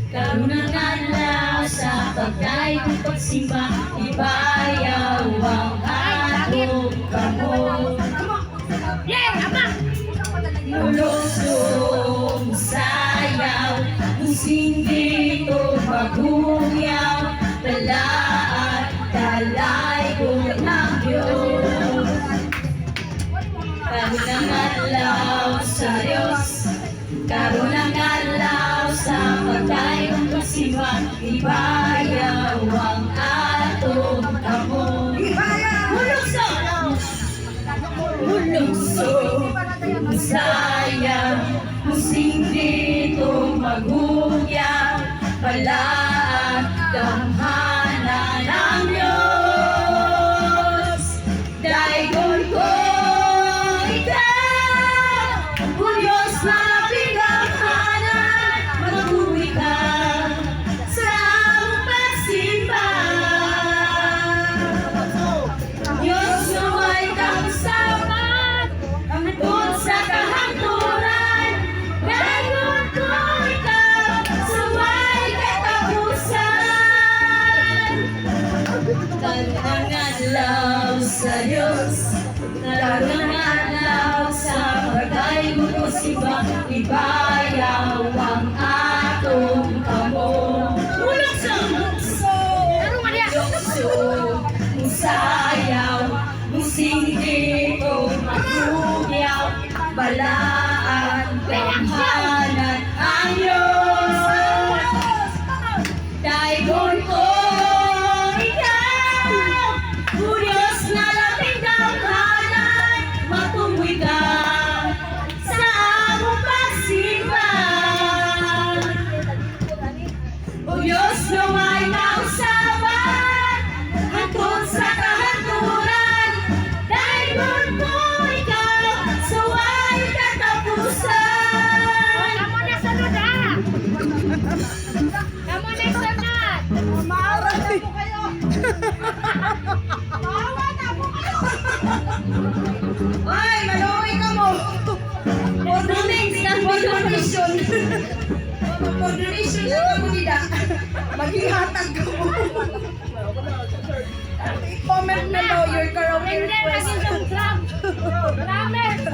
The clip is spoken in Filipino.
Karunungan lang sa pagkain ng pagsimba, ibayaw ang atong kamot. Mulusong sayaw, musindito magungyaw, talaan, talay ko ng Diyos. Karunungan lang sa Diyos, karunungan lang sa pagkain ng pagsimba, ibayaw ang atong kamot. Mulusong sayaw, musindito magungyaw, palaan, damhanan ng Diyos. Daigon ko ikaw, o Diyos na pinaghahanan, magtuwi ka sa among pagsimba. Diyos na may kasamat, hangtod sa kahangturan, daigon ko ikaw sa may katapusan. Karunungan lang sa Diyos, karunungan lang sa pagkain mo pagsimba, ibayaw ang atong kamot. Musayaw, musindito magugyaw, balaan, damhanan ang Diyos. Daigon ko ikaw, o Diyos na laping damhanan, matuloy ka sa among pagsimba. O Diyos na may kausaban, hangtod sa kahangturan, daigon ko ikaw sa way katapusan. Kamu na sunod ha! Kamu na sunod! Maawa na po kayo! Maawa na po kayo! Ay, maluwi ka mo! For donation! For donation na ka mo nila! Maghihatag ka mo! I-comment na daw your karaoke Hindi, request. naging subscribe! Marami!